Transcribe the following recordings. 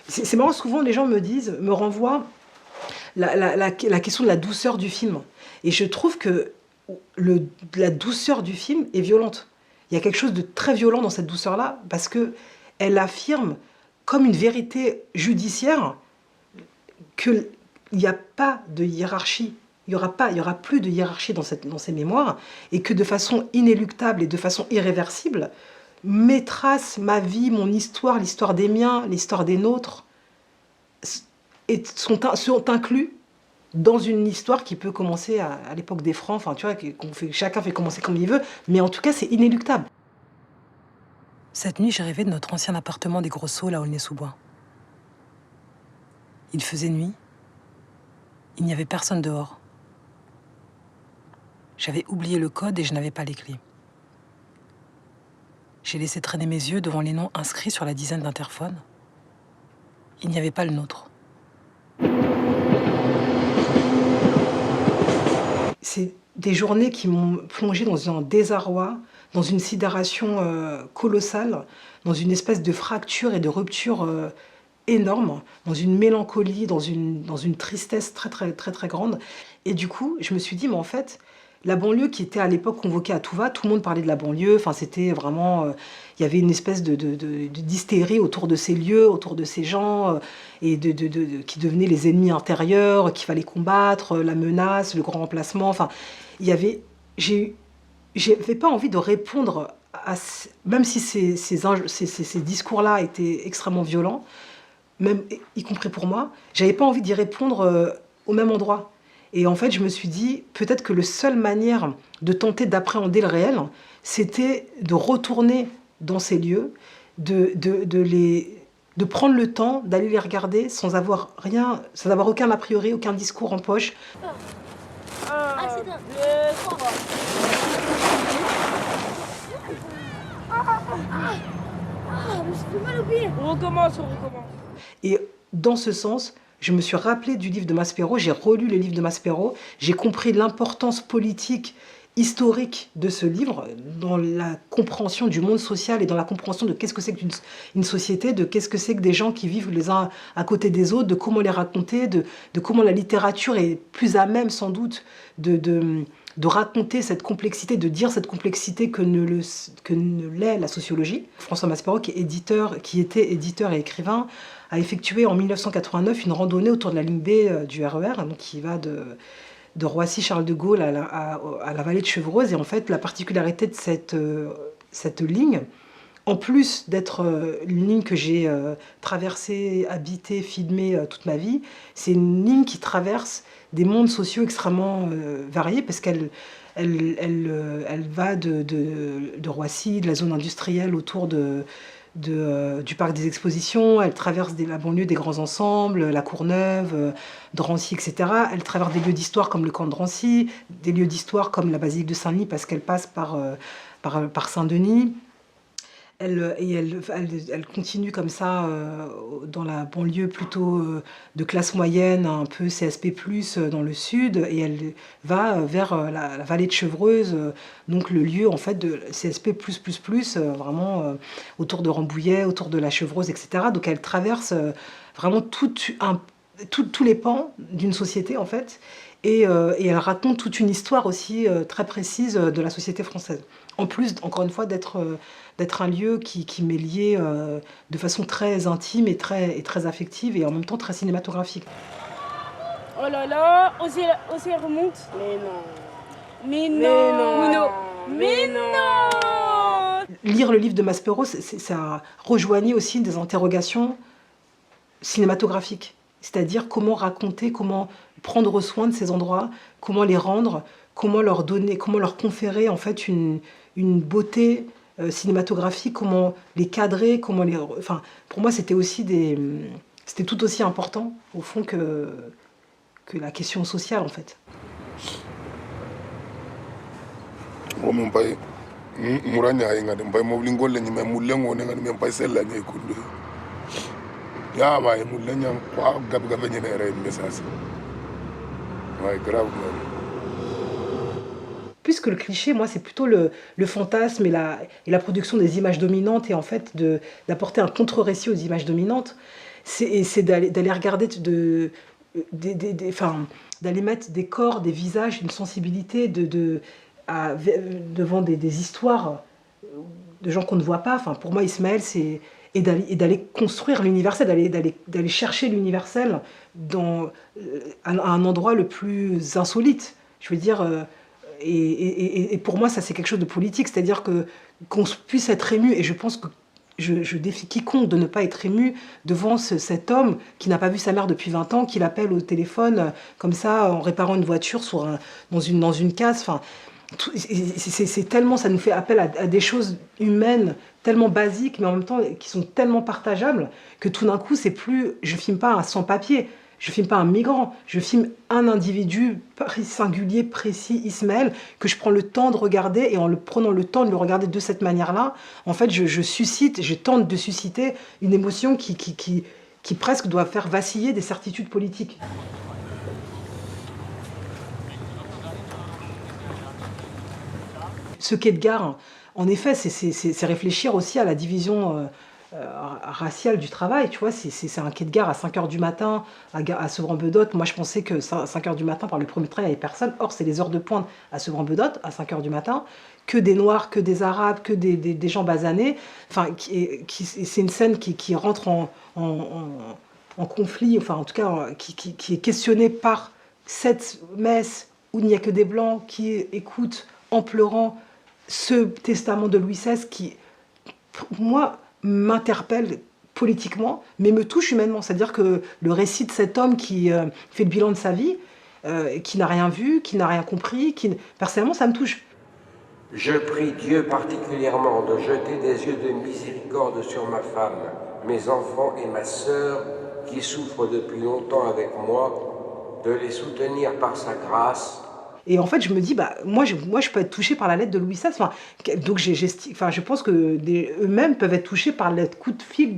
C'est marrant, souvent les gens me renvoient la question de la douceur du film. Et je trouve que la douceur du film est violente. Il y a quelque chose de très violent dans cette douceur-là, parce qu'elle affirme, comme une vérité judiciaire, qu'il n'y a pas de hiérarchie. Il y aura plus de hiérarchie dans ces mémoires, et que de façon inéluctable et de façon irréversible, mes traces, ma vie, mon histoire, l'histoire des miens, l'histoire des nôtres, sont inclus dans une histoire qui peut commencer à l'époque des Francs, enfin tu vois, chacun fait commencer comme il veut, mais en tout cas c'est inéluctable. Cette nuit, j'ai rêvé de notre ancien appartement des Gros Saules à Aulnay-sous-Bois. Il faisait nuit, il n'y avait personne dehors. J'avais oublié le code et je n'avais pas les clés. J'ai laissé traîner mes yeux devant les noms inscrits sur la dizaine d'interphones. Il n'y avait pas le nôtre. C'est des journées qui m'ont plongé dans un désarroi, dans une sidération colossale, dans une espèce de fracture et de rupture énorme, dans une mélancolie, dans une tristesse très grande. Et du coup, je me suis dit, mais en fait, la banlieue qui était à l'époque convoquée à tout va, tout le monde parlait de la banlieue, enfin c'était vraiment... il y avait une espèce d'hystérie autour de ces lieux, autour de ces gens, et qui devenaient les ennemis intérieurs, qu'il fallait combattre, la menace, le grand remplacement, enfin, il y avait... J'avais pas envie de répondre, même si ces discours-là étaient extrêmement violents, même, y compris pour moi, j'avais pas envie d'y répondre au même endroit. Et en fait, je me suis dit, peut-être que la seule manière de tenter d'appréhender le réel, c'était de retourner dans ces lieux, de prendre le temps d'aller les regarder sans avoir rien, sans avoir aucun a priori, aucun discours en poche. On recommence. Et dans ce sens, je me suis rappelé du livre de Maspero, j'ai relu le livre de Maspero, j'ai compris l'importance politique, historique de ce livre, dans la compréhension du monde social et dans la compréhension de qu'est-ce que c'est qu'une société, de qu'est-ce que c'est que des gens qui vivent les uns à côté des autres, de comment les raconter, de comment la littérature est plus à même sans doute de raconter cette complexité, de dire cette complexité que ne l'est la sociologie. François Maspero, qui était éditeur et écrivain, a effectué en 1989 une randonnée autour de la ligne B du RER, donc qui va de Roissy-Charles de Gaulle à la vallée de Chevreuse. Et en fait, la particularité de cette ligne, en plus d'être une ligne que j'ai traversée, habitée, filmée toute ma vie, c'est une ligne qui traverse des mondes sociaux extrêmement variés, parce qu'elle va de Roissy, de la zone industrielle autour du parc des expositions, elle traverse la banlieue des grands ensembles, la Courneuve, Drancy, etc. Elle traverse des lieux d'histoire comme le camp de Drancy, des lieux d'histoire comme la basilique de Saint-Denis, parce qu'elle passe par Saint-Denis. Elle continue comme ça dans la banlieue plutôt de classe moyenne, un peu CSP+, dans le sud, et elle va vers la vallée de Chevreuse, donc le lieu en fait de CSP++, vraiment autour de Rambouillet, autour de la Chevreuse, etc. Donc elle traverse vraiment tous les pans d'une société en fait, et elle raconte toute une histoire aussi très précise de la société française. En plus, encore une fois, d'être un lieu qui m'est lié de façon très intime et très affective, et en même temps très cinématographique. Oh là là, Osier remonte. Mais non. Mais non. Lire le livre de Maspero, ça rejoignait aussi des interrogations cinématographiques. C'est-à-dire comment raconter, comment prendre soin de ces endroits, comment les rendre, comment leur conférer en fait une beauté cinématographique, comment les cadrer, enfin, pour moi c'était tout aussi important au fond que la question sociale en fait. Puisque le cliché, moi, c'est plutôt le fantasme et la production des images dominantes, et en fait d'apporter un contre-récit aux images dominantes. C'est d'aller regarder, enfin, d'aller mettre des corps, des visages, une sensibilité devant des histoires de gens qu'on ne voit pas. Enfin, pour moi, Ismaël, c'est et d'aller construire l'universel, d'aller chercher l'universel à un endroit le plus insolite. Je veux dire, et pour moi, ça c'est quelque chose de politique, c'est-à-dire qu'on puisse être ému, et je pense que je défie quiconque de ne pas être ému devant cet homme qui n'a pas vu sa mère depuis 20 ans, qui l'appelle au téléphone comme ça en réparant une voiture dans une casse. Enfin, c'est tellement, ça nous fait appel à des choses humaines tellement basiques, mais en même temps qui sont tellement partageables, que tout d'un coup, c'est plus, je filme pas un sans-papier, je filme pas un migrant, je filme un individu singulier, précis, Ismaël, que je prends le temps de regarder, et en prenant le temps de le regarder de cette manière-là, en fait, je tente de susciter une émotion qui presque doit faire vaciller des certitudes politiques. Ce quai de gare, en effet, c'est réfléchir aussi à la division raciale du travail, tu vois. C'est un quai de gare à 5 h du matin, à Sevran-Bedotte. Moi, je pensais que 5 h du matin, par le premier train, il n'y avait personne. Or, c'est les heures de pointe à Sevran-Bedotte, à 5 h du matin, que des Noirs, que des Arabes, que des gens basanés. Enfin, c'est une scène qui rentre en conflit, enfin, en tout cas, qui est questionnée par cette messe où il n'y a que des Blancs qui écoutent en pleurant ce testament de Louis XVI qui, moi, m'interpelle politiquement, mais me touche humainement. C'est-à-dire que le récit de cet homme qui fait le bilan de sa vie, qui n'a rien vu, qui n'a rien compris, personnellement, ça me touche. Je prie Dieu particulièrement de jeter des yeux de miséricorde sur ma femme, mes enfants et ma sœur, qui souffrent depuis longtemps avec moi, de les soutenir par sa grâce. Et en fait, je me dis, bah, moi, je peux être touchée par la lettre de Louis XVI. Enfin, donc, je pense que eux-mêmes peuvent être touchés par le coup de fil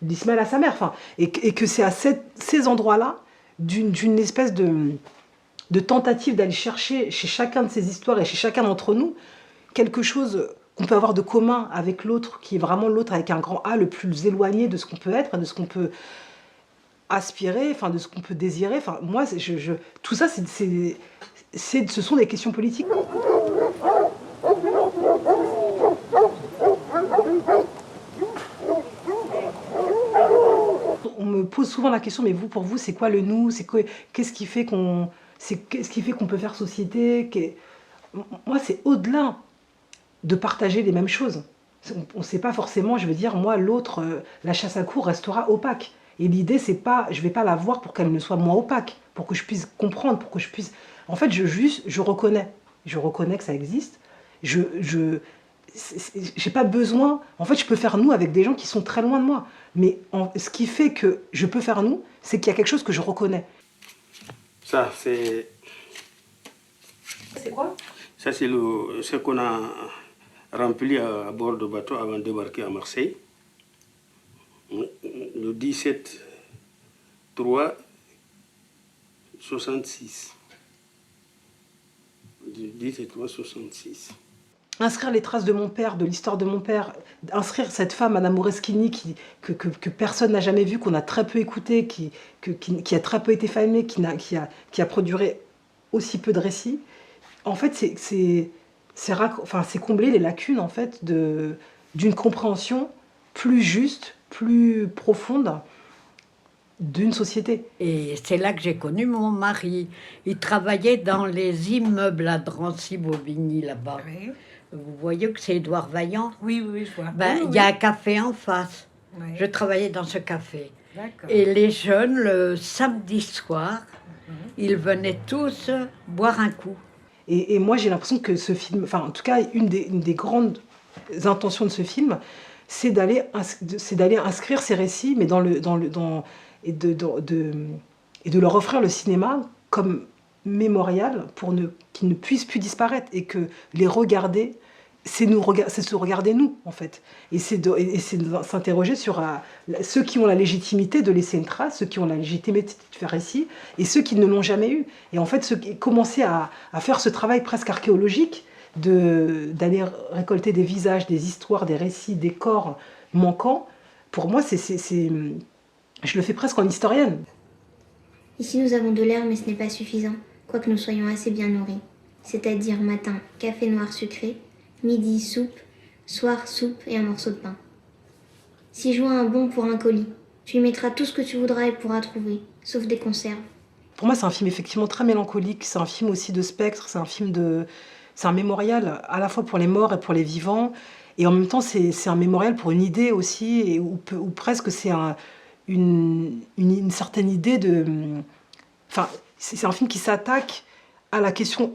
d'Ismaël à sa mère. Enfin, et que c'est à ces endroits-là, d'une espèce de tentative d'aller chercher chez chacun de ces histoires et chez chacun d'entre nous, quelque chose qu'on peut avoir de commun avec l'autre, qui est vraiment l'autre avec un grand A, le plus éloigné de ce qu'on peut être, de ce qu'on peut aspirer, enfin, de ce qu'on peut désirer. Enfin, moi, tout ça, ce sont des questions politiques. On me pose souvent la question, mais pour vous, c'est quoi le nous? Qu'est-ce qui fait qu'on peut faire société? Moi, c'est au-delà de partager les mêmes choses. On ne sait pas forcément, je veux dire, moi, l'autre, la chasse à courre restera opaque. Et l'idée, c'est pas, je vais pas la voir pour qu'elle ne soit moins opaque, pour que je puisse comprendre, pour que je puisse... En fait, je reconnais que ça existe. J'ai pas besoin... En fait, je peux faire nous avec des gens qui sont très loin de moi. Mais ce qui fait que je peux faire nous, c'est qu'il y a quelque chose que je reconnais. Ça, c'est... C'est quoi? Ça, c'est ce qu'on a rempli à bord de bateau avant de débarquer à Marseille. Le 17-3-66. 17-3-66. Inscrire les traces de mon père, de l'histoire de mon père, inscrire cette femme, Madame Moreschini, que personne n'a jamais vue, qu'on a très peu écoutée, qui a très peu été filmée, qui a produit aussi peu de récits. En fait, c'est combler les lacunes en fait, d'une compréhension plus juste, plus profonde d'une société. Et c'est là que j'ai connu mon mari. Il travaillait dans les immeubles à Drancy-Bobigny, là-bas. Oui. Vous voyez que c'est Édouard Vaillant? Oui, je vois. Il y a un café en face. Oui. Je travaillais dans ce café. Et les jeunes, le samedi soir, ils venaient tous boire un coup. Et moi, j'ai l'impression que ce film, enfin, en tout cas, une des grandes intentions de ce film, c'est d'aller inscrire ces récits, mais et de leur offrir le cinéma comme mémorial pour qu'ils ne puissent plus disparaître, et que les regarder, c'est se regarder nous, en fait. Et c'est de s'interroger sur ceux qui ont la légitimité de laisser une trace, ceux qui ont la légitimité de faire récit, et ceux qui ne l'ont jamais eu. Et en fait, commencer à faire ce travail presque archéologique, d'aller récolter des visages, des histoires, des récits, des corps manquants, pour moi, Je le fais presque en historienne. Ici, nous avons de l'air, mais ce n'est pas suffisant, quoique nous soyons assez bien nourris. C'est-à-dire matin, café noir sucré, midi, soupe, soir, soupe et un morceau de pain. 6 juin, un bon pour un colis. Tu y mettras tout ce que tu voudras et pourras trouver, sauf des conserves. Pour moi, c'est un film effectivement très mélancolique, c'est un film aussi de spectre, c'est un mémorial à la fois pour les morts et pour les vivants, et en même temps, c'est un mémorial pour une idée aussi, et ou presque c'est une certaine idée de... Enfin, c'est un film qui s'attaque à la question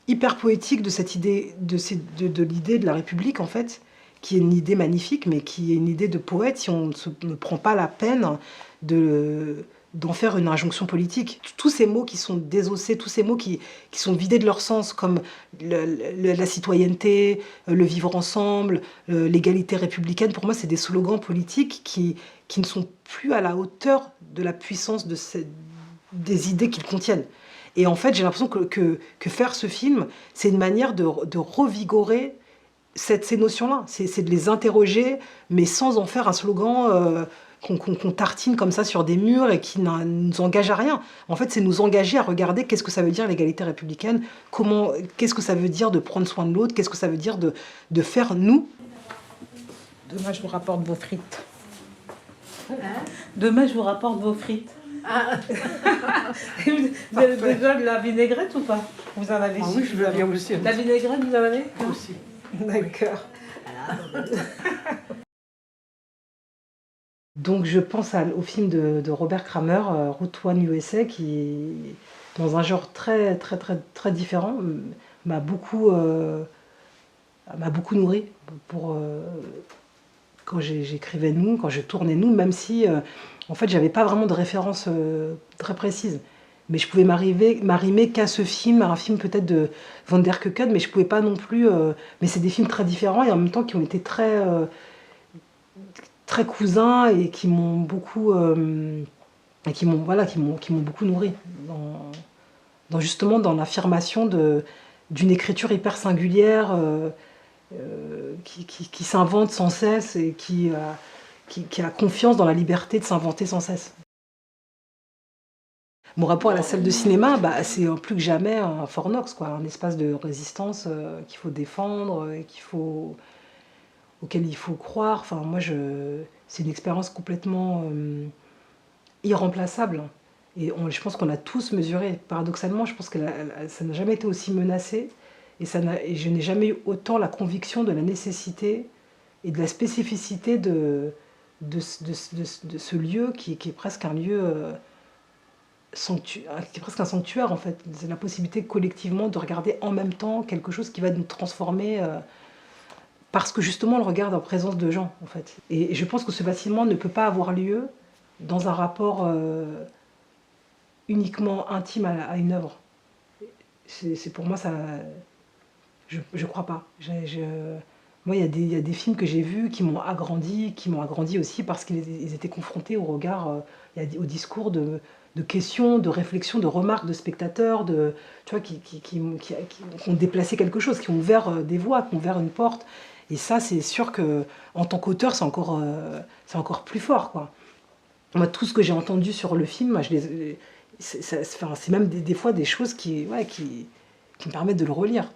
hyper poétique de cette idée, de l'idée de la République, en fait, qui est une idée magnifique, mais qui est une idée de poète si on ne prend pas la peine d'en faire une injonction politique. Tous ces mots qui sont désossés, tous ces mots qui sont vidés de leur sens, comme la citoyenneté, le vivre ensemble, l'égalité républicaine, pour moi, c'est des slogans politiques qui ne sont plus à la hauteur de la puissance des idées qu'ils contiennent. Et en fait, j'ai l'impression que faire ce film, c'est une manière de revigorer ces notions-là. C'est de les interroger, mais sans en faire un slogan qu'on tartine comme ça sur des murs et qui ne nous engage à rien. En fait, c'est nous engager à regarder qu'est-ce que ça veut dire l'égalité républicaine, qu'est-ce que ça veut dire de prendre soin de l'autre, qu'est-ce que ça veut dire de faire nous. Demain, je vous rapporte vos frites. Demain, je vous rapporte vos frites. Ah. Vous avez besoin de la vinaigrette ou pas? Vous en avez? Oui, je veux bien aussi. La vinaigrette, vous en avez? Aussi. D'accord. Donc je pense au film de Robert Kramer, Route One USA, qui, dans un genre très différent, m'a beaucoup nourri quand j'écrivais Nous, quand je tournais Nous, même si en fait j'avais pas vraiment de référence très précise. Mais je pouvais m'arrimer qu'à ce film, à un film peut-être de Van der Keuken, mais je pouvais pas non plus... mais c'est des films très différents et en même temps qui ont été très cousins et qui m'ont beaucoup... qui m'ont beaucoup nourri justement dans l'affirmation d'une écriture hyper singulière qui s'invente sans cesse et qui a confiance dans la liberté de s'inventer sans cesse. Mon rapport à la salle de cinéma, c'est plus que jamais un fornox, quoi, un espace de résistance qu'il faut défendre, auquel il faut croire. Enfin, moi, c'est une expérience complètement irremplaçable. Et je pense qu'on a tous mesuré. Paradoxalement, je pense que ça n'a jamais été aussi menacé. Et je n'ai jamais eu autant la conviction de la nécessité et de la spécificité de ce lieu qui est presque un lieu... c'est presque un sanctuaire en fait. C'est la possibilité collectivement de regarder en même temps quelque chose qui va nous transformer parce que justement on le regarde en présence de gens en fait. Et je pense que ce bâtiment ne peut pas avoir lieu dans un rapport uniquement intime à une œuvre. C'est pour moi ça... Je crois pas. Moi, il y a des films que j'ai vus qui m'ont agrandi aussi parce qu'ils étaient confrontés au regard, au discours de questions, de réflexions, de remarques de spectateurs, tu vois, qui ont déplacé quelque chose, qui ont ouvert des voies, qui ont ouvert une porte. Et ça, c'est sûr qu'en tant qu'auteur, c'est encore plus fort, quoi. Moi, tout ce que j'ai entendu sur le film, c'est même des fois des choses qui me permettent de le relire.